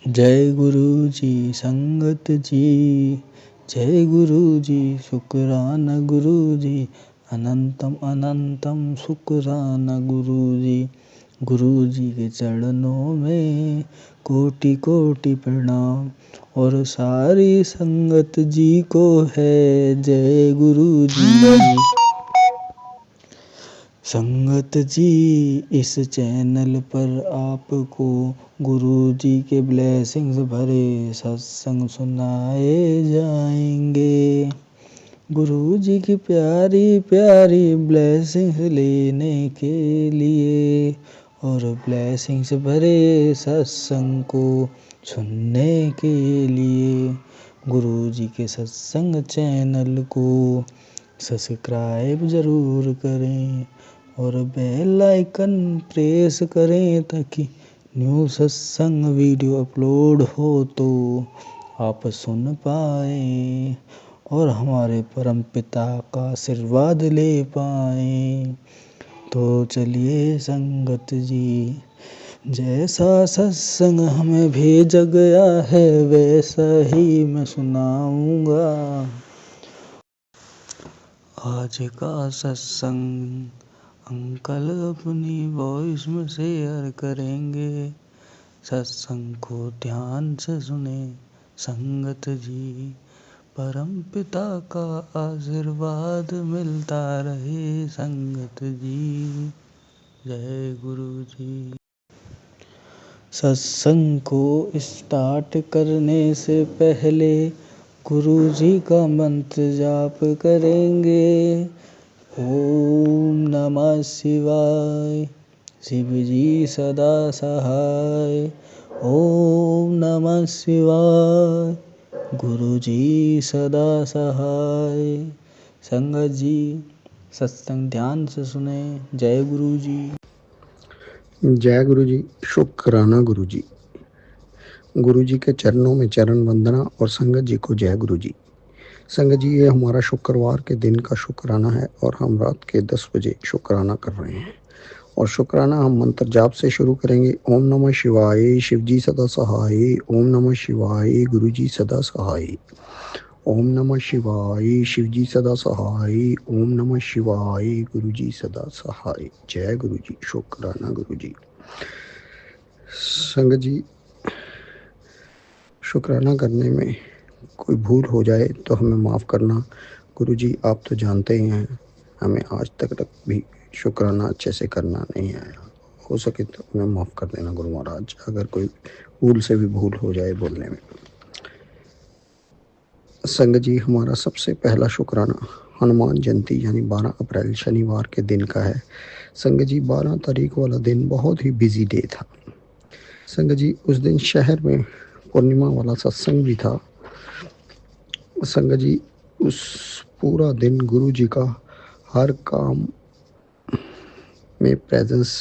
जय गुरु जी संगत जी, जय गुरु जी शुक्राना गुरु जी, अनंतम अनंतम शुक्राना गुरु जी। गुरु जी के चरणों में कोटि कोटि प्रणाम, और सारी संगत जी को है जय गुरु जी। संगत जी, इस चैनल पर आपको गुरु जी के ब्लेसिंग्स भरे सत्संग सुनाए जाएंगे। गुरु जी की प्यारी प्यारी ब्लेसिंग्स लेने के लिए और ब्लेसिंग्स भरे सत्संग को सुनने के लिए गुरु जी के सत्संग चैनल को सब्सक्राइब ज़रूर करें और बेल आइकन प्रेस करें, ताकि न्यू सत्संग वीडियो अपलोड हो तो आप सुन पाएँ और हमारे परम पिता का आशीर्वाद ले पाएँ। तो चलिए संगत जी, जैसा सत्संग हमें भेजा गया है वैसा ही मैं सुनाऊंगा। आज का सत्संग अंकल अपनी वॉइस में शेयर करेंगे। सत्संग को ध्यान से सुने संगत जी, परम पिता का आशीर्वाद मिलता रहे संगत जी। जय गुरु जी। सत्संग को स्टार्ट करने से पहले गुरु जी का मंत्र जाप करेंगे। ओम नमः शिवाय, शिव जी सदा सहाय। ओम नमः शिवाय, गुरु जी सदा सहाय। संगत जी, सत्संग ध्यान से सुने। जय गुरु जी। जय गुरु जी, शुक्राना गुरु जी। गुरु जी के चरणों में चरण वंदना और संगत जी को जय गुरु जी। संगत जी, ये हमारा शुक्रवार के दिन का शुक्राना है और हम रात के 10 बजे शुक्राना कर रहे हैं। और शुक्राना हम मंत्र जाप से शुरू करेंगे। ओम नमः शिवाय, शिव जी सदा सहाय। ओम नमः शिवाय, गुरु जी सदा सहाय। ओम नमः शिवाय, शिव जी सदा सहाय। ओम नमः शिवाय, गुरु जी सदा सहाय। जय गुरु जी, शुक्राना गुरु जी। संगत जी, शुक्राना करने में कोई भूल हो जाए तो हमें माफ़ करना। गुरु जी, आप तो जानते ही हैं, हमें आज तक भी शुक्राना अच्छे से करना नहीं आया। हो सके तो हमें माफ़ कर देना गुरु महाराज, अगर कोई भूल से भी भूल हो जाए बोलने में। संगत जी, हमारा सबसे पहला शुक्राना हनुमान जयंती यानी 12 अप्रैल शनिवार के दिन का है। संगत जी, 12 तारीख वाला दिन बहुत ही बिजी डे था। संगत जी, उस दिन शहर में पूर्णिमा वाला सत्संग भी था। संगत जी, उस पूरा दिन गुरु जी का हर काम में प्रेजेंस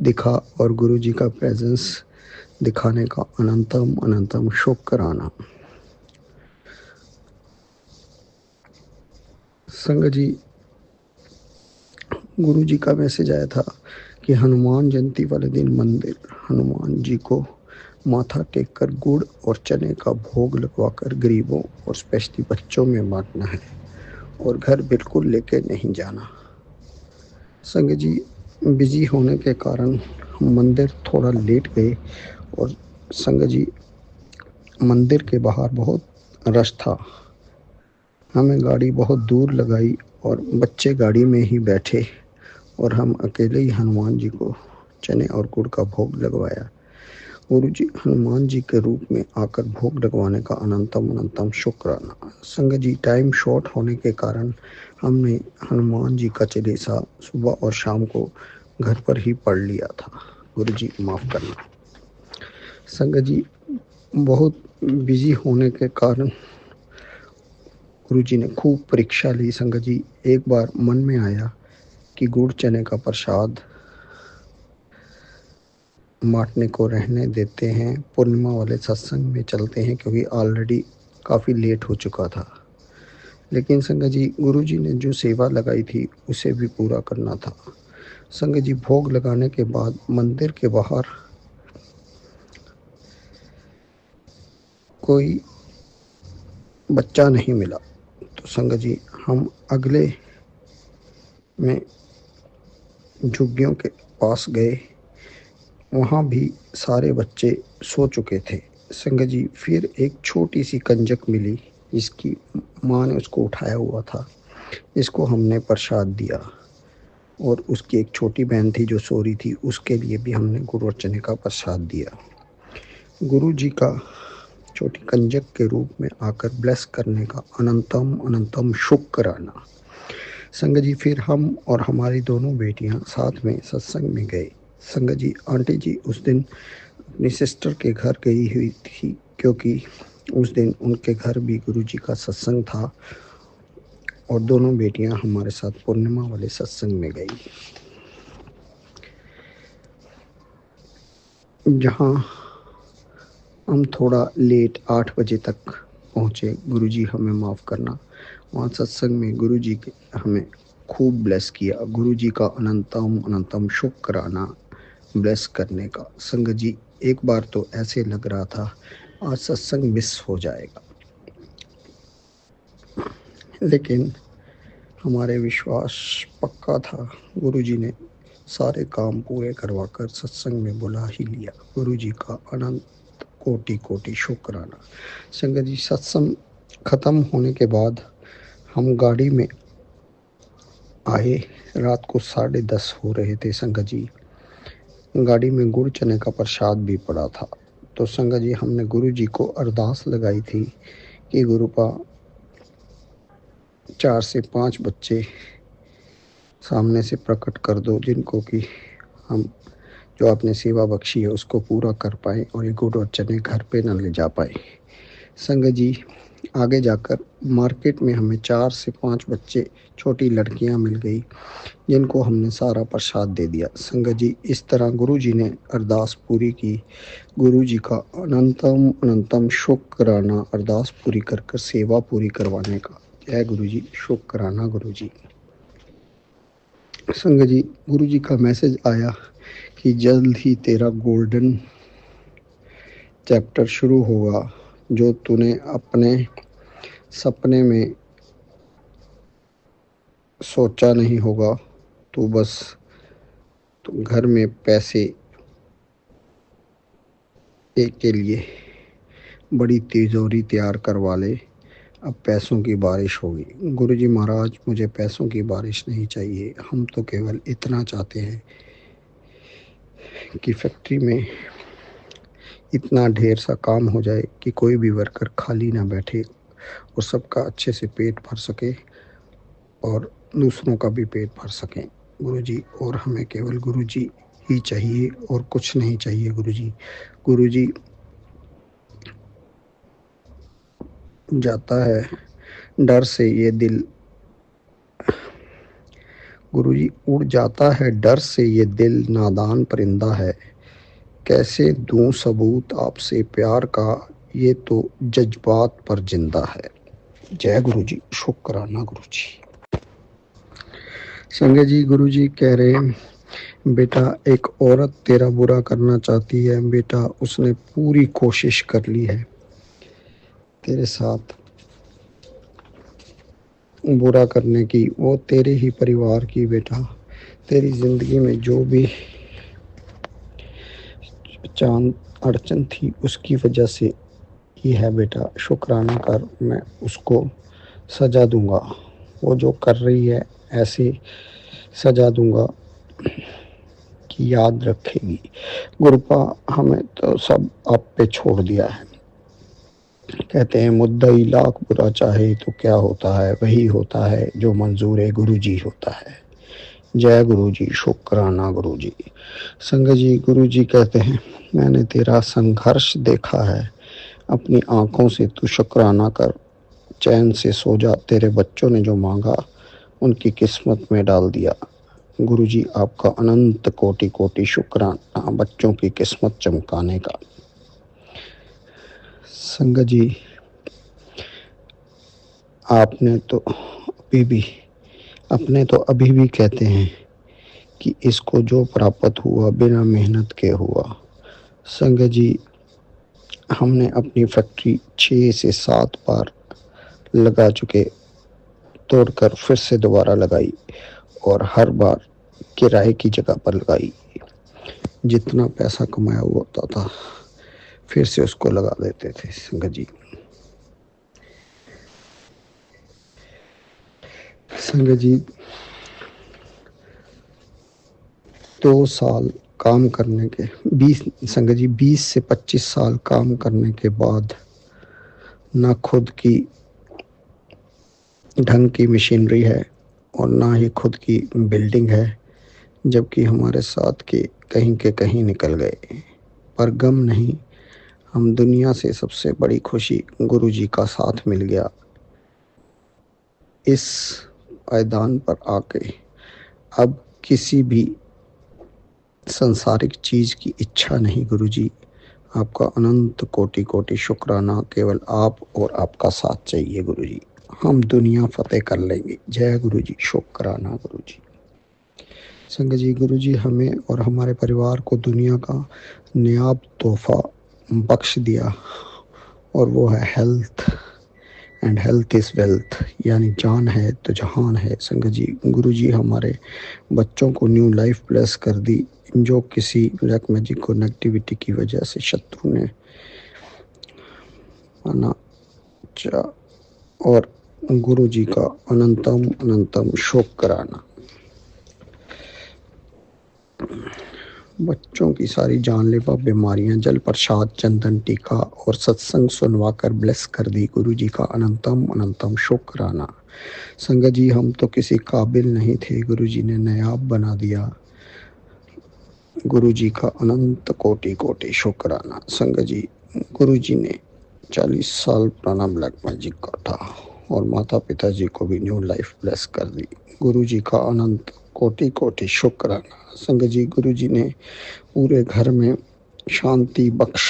दिखा और गुरु जी का प्रेजेंस दिखाने का अनंतम अनंतम शुक्राना। संगत जी, गुरु जी का मैसेज आया था कि हनुमान जयंती वाले दिन मंदिर हनुमान जी को माथा टेक कर गुड़ और चने का भोग लगवाकर गरीबों और स्पेशली बच्चों में बांटना है और घर बिल्कुल लेके नहीं जाना। संगत जी, बिजी होने के कारण हम मंदिर थोड़ा लेट गए और संगत जी, मंदिर के बाहर बहुत रश था। हमें गाड़ी बहुत दूर लगाई और बच्चे गाड़ी में ही बैठे और हम अकेले ही हनुमान जी को चने और गुड़ का भोग लगवाया। गुरु जी हनुमान जी के रूप में आकर भोग लगवाने का अनंतम अनंतम शुक्राना। संगत जी, टाइम शॉर्ट होने के कारण हमने हनुमान जी का चालीसा सुबह और शाम को घर पर ही पढ़ लिया था। गुरु जी माफ़ करना। संगत जी, बहुत बिजी होने के कारण गुरु जी ने खूब परीक्षा ली। संगत जी, एक बार मन में आया कि गुड़ चने का प्रसाद बांटने को रहने देते हैं, पूर्णिमा वाले सत्संग में चलते हैं, क्योंकि ऑलरेडी काफ़ी लेट हो चुका था। लेकिन संगत जी, गुरु जी ने जो सेवा लगाई थी उसे भी पूरा करना था। संगत जी, भोग लगाने के बाद मंदिर के बाहर कोई बच्चा नहीं मिला। तो संगत जी हम अगले में झुग्गियों के पास गए, वहाँ भी सारे बच्चे सो चुके थे। संगत जी फिर एक छोटी सी कंजक मिली, जिसकी माँ ने उसको उठाया हुआ था। इसको हमने प्रसाद दिया, और उसकी एक छोटी बहन थी जो सो रही थी, उसके लिए भी हमने गुड़ और चने का प्रसाद दिया। गुरु जी का छोटी कंजक के रूप में आकर ब्लेस करने का अनंतम अनंतम शुक्राना। संगत जी फिर हम और हमारी दोनों बेटियां साथ में सत्संग में गए। संगत जी आंटी जी उस दिन अपनी सिस्टर के घर गई हुई थी, क्योंकि उस दिन उनके घर भी गुरु जी का सत्संग था, और दोनों बेटियां हमारे साथ पूर्णिमा वाले सत्संग में गई, जहां हम थोड़ा लेट 8 बजे तक पहुँचे। गुरुजी हमें माफ़ करना। वहाँ सत्संग में गुरुजी हमें खूब ब्लेस किया। गुरुजी का अनंतम अनंतम शुक्राना ब्लेस करने का। संगत जी एक बार तो ऐसे लग रहा था आज सत्संग मिस हो जाएगा, लेकिन हमारे विश्वास पक्का था। गुरुजी ने सारे काम पूरे करवाकर सत्संग में बुला ही लिया। गुरुजी का अनंत कोटि कोटि शुक्राना। संगत जी सत्संग खत्म होने के बाद हम गाड़ी में आए। रात को 10:30 हो रहे थे। संगत जी गाड़ी में गुड़ चने का प्रसाद भी पड़ा था। तो संगत जी हमने गुरु जी को अरदास लगाई थी कि गुरुपा 4 से 5 बच्चे सामने से प्रकट कर दो, जिनको कि हम जो आपने सेवा बख्शी है उसको पूरा कर पाए, और ये गुड़ और चने घर पे न ले जा पाए। संगत जी आगे जाकर मार्केट में हमें 4 से 5 बच्चे, छोटी लड़कियां मिल गई, जिनको हमने सारा प्रसाद दे दिया। संगत जी इस तरह गुरु जी ने अरदास पूरी की। गुरु जी का अनंतम अनंतम शुक्राना अरदास पूरी कर कर सेवा पूरी करवाने का। जय गुरु जी, शुक्राना गुरु जी। संगत जी गुरु जी का मैसेज आया कि जल्द ही तेरा गोल्डन चैप्टर शुरू होगा, जो तूने अपने सपने में सोचा नहीं होगा। तू बस घर में पैसे के लिए बड़ी तिजोरी तैयार करवा ले, अब पैसों की बारिश होगी। गुरुजी महाराज मुझे पैसों की बारिश नहीं चाहिए, हम तो केवल इतना चाहते हैं कि फैक्ट्री में इतना ढेर सा काम हो जाए कि कोई भी वर्कर खाली ना बैठे, और सबका अच्छे से पेट भर सके और दूसरों का भी पेट भर सकें गुरुजी। और हमें केवल गुरुजी ही चाहिए और कुछ नहीं चाहिए गुरुजी। गुरुजी जाता है डर से ये दिल, गुरुजी उड़ जाता है डर से ये दिल, नादान परिंदा है, कैसे दूं सबूत आपसे प्यार का, ये तो जज्बात पर जिंदा है। जय गुरुजी, शुक्राना गुरुजी। संगत जी गुरुजी कह रहे हैं बेटा एक औरत तेरा बुरा करना चाहती है बेटा, उसने पूरी कोशिश कर ली है तेरे साथ बुरा करने की, वो तेरे ही परिवार की बेटा। तेरी जिंदगी में जो भी चांद अड़चन थी उसकी वजह से ही है बेटा, शुक्राना कर, मैं उसको सजा दूंगा। वो जो कर रही है ऐसे सजा दूंगा कि याद रखेगी। गुरुपा हमें तो सब आप पे छोड़ दिया है। कहते हैं मुद्दई लाख बुरा चाहे तो क्या होता है, वही होता है जो मंजूर है गुरुजी होता है। जय गुरुजी, शुक्राना गुरुजी। संगत जी गुरुजी कहते हैं मैंने तेरा संघर्ष देखा है अपनी आंखों से, तू शुक्राना कर, चैन से सो जा, तेरे बच्चों ने जो मांगा उनकी किस्मत में डाल दिया। गुरुजी आपका अनंत कोटि कोटि शुक्राना बच्चों की किस्मत चमकाने का। संगत जी आपने तो अभी भी कहते हैं कि इसको जो प्राप्त हुआ बिना मेहनत के हुआ। संगत जी हमने अपनी फैक्ट्री 6 से 7 बार लगा चुके, तोड़कर फिर से दोबारा लगाई और हर बार किराए की जगह पर लगाई। जितना पैसा कमाया हुआ होता था फिर से उसको लगा देते थे संगत जी। संगत जी 2 साल काम करने के 20 से 25 साल काम करने के बाद ना खुद की ढंग की मशीनरी है और ना ही खुद की बिल्डिंग है, जबकि हमारे साथ के कहीं निकल गए। पर गम नहीं, हम दुनिया से सबसे बड़ी खुशी गुरुजी का साथ मिल गया। इस पायदान पर आके अब किसी भी सांसारिक चीज की इच्छा नहीं। गुरुजी आपका अनंत कोटि कोटि शुक्राना, केवल आप और आपका साथ चाहिए गुरुजी। हम दुनिया फतेह कर लेंगे। जय गुरुजी, शुक्राना गुरुजी। संगत जी गुरुजी हमें और हमारे परिवार को दुनिया का नायाब तोहफा बख्श दिया और वो है health, and health is wealth, यानी जान है तो जहान है। संगत जी गुरुजी हमारे बच्चों को न्यू लाइफ ब्लेस कर दी, जो किसी ब्लैक मैजिक को नेगेटिविटी की वजह से शत्रु ने माना। और गुरुजी का अनंतम अनंतम शुक्राना। बच्चों की सारी जानलेवा बीमारियां जल प्रसाद चंदन टीका और सत्संग सुनवाकर ब्लेस कर दी। गुरुजी का अनंतम अनंतम शुक्राना। संगत जी हम तो किसी काबिल नहीं थे, गुरुजी ने नायाब बना दिया। गुरुजी का अनंत कोटि कोटि शुक्राना। संगत जी गुरुजी ने 40 साल पुराना ब्लैक मैजिक का था और माता पिता जी को भी न्यू लाइफ ब्लेस कर दी। गुरुजी का अनंत कोटि कोटि शुक्राना। संगत जी गुरुजी ने पूरे घर में शांति बख्श,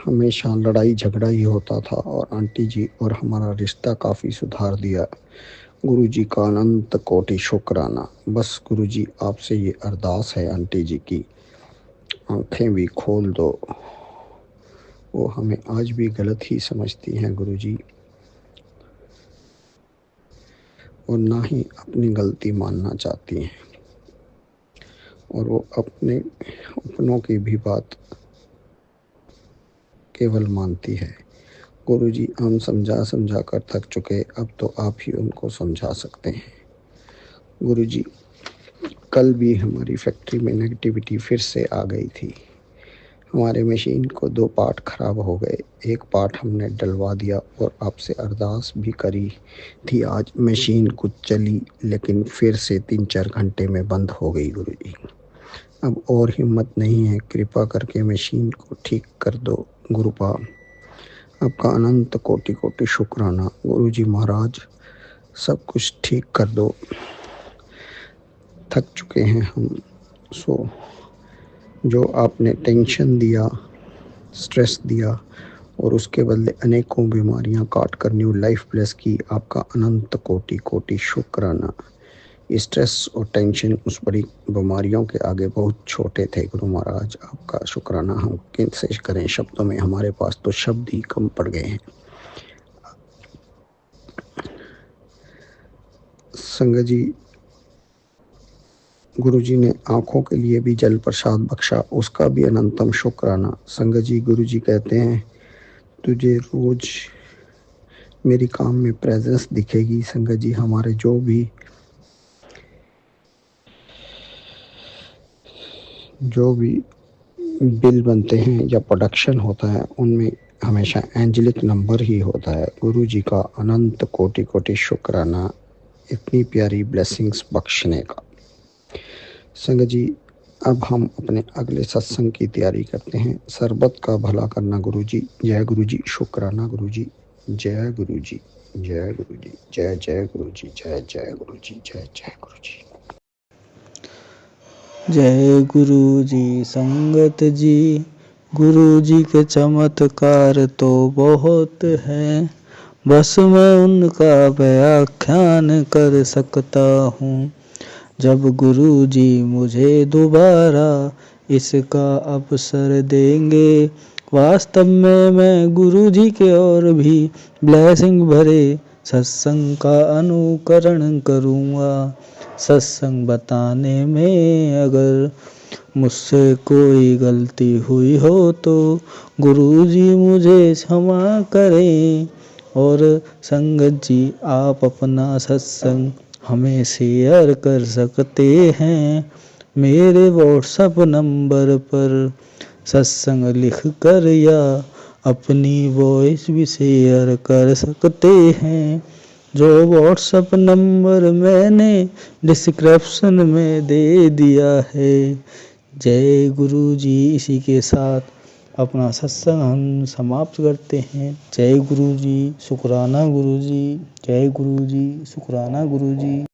हमेशा लड़ाई झगड़ा ही होता था और आंटी जी और हमारा रिश्ता काफ़ी सुधार दिया। गुरुजी का अनंत कोटि शुक्राना। बस गुरुजी आपसे ये अरदास है, आंटी जी की आंखें भी खोल दो। वो हमें आज भी गलत ही समझती हैं गुरुजी, और ना ही अपनी गलती मानना चाहती हैं, और वो अपनों की भी बात केवल मानती है। गुरुजी हम समझा कर थक चुके, अब तो आप ही उनको समझा सकते हैं। गुरुजी कल भी हमारी फैक्ट्री में नेगेटिविटी फिर से आ गई थी। हमारे मशीन को 2 पार्ट ख़राब हो गए, एक पार्ट हमने डलवा दिया और आपसे अरदास भी करी थी। आज मशीन कुछ चली लेकिन फिर से 3-4 घंटे में बंद हो गई। गुरुजी अब और हिम्मत नहीं है, कृपा करके मशीन को ठीक कर दो। गुरुपा आपका अनंत कोटि कोटि शुक्राना। गुरुजी महाराज सब कुछ ठीक कर दो, थक चुके हैं हम। सो जो आपने टेंशन दिया, स्ट्रेस दिया और उसके बदले अनेकों बीमारियां काट कर न्यू लाइफ ब्लेस की, आपका अनंत कोटि कोटि शुक्राना। स्ट्रेस और टेंशन उस बड़ी बीमारियों के आगे बहुत छोटे थे। गुरु महाराज आपका शुक्राना हम किनसे करें, शब्दों में हमारे पास तो शब्द ही कम पड़ गए हैं। संगत जी गुरुजी ने आँखों के लिए भी जल प्रसाद बख्शा, उसका भी अनंतम शुक्राना। संगत जी गुरुजी कहते हैं तुझे रोज मेरी काम में प्रेजेंस दिखेगी। संगत जी हमारे जो भी बिल बनते हैं या प्रोडक्शन होता है उनमें हमेशा एंजेलिक नंबर ही होता है। गुरुजी का अनंत कोटि कोटि शुक्राना इतनी प्यारी ब्लेसिंग्स बख्शने का। संगत जी अब हम अपने अगले सत्संग की तैयारी करते हैं। सरबत का भला करना गुरुजी। जय गुरुजी, शुक्राना गुरुजी। जय गुरुजी, जय गुरुजी, जय जय गुरुजी, जय जय गुरुजी, जय जय गुरुजी। जय गुरुजी संगत जी, गुरुजी के चमत्कार तो बहुत है, बस मैं उनका व्याख्यान कर सकता हूँ। जब गुरुजी मुझे दोबारा इसका अवसर देंगे। वास्तव में मैं गुरु जी के और भी ब्लेसिंग भरे सत्संग का अनुकरण करूँगा। सत्संग बताने में अगर मुझसे कोई गलती हुई हो तो गुरुजी मुझे क्षमा करें। और संगत जी आप अपना सत्संग हमें शेयर कर सकते हैं। मेरे व्हाट्सएप नंबर पर सत्संग लिख कर या अपनी वॉइस भी शेयर कर सकते हैं। जो व्हाट्सएप नंबर मैंने डिस्क्रिप्शन में दे दिया है। जय गुरु जी। इसी के साथ अपना सत्संग हम समाप्त करते हैं। जय गुरु जी, शुक्राना गुरु जी। जय गुरु जी, शुक्राना गुरु जी।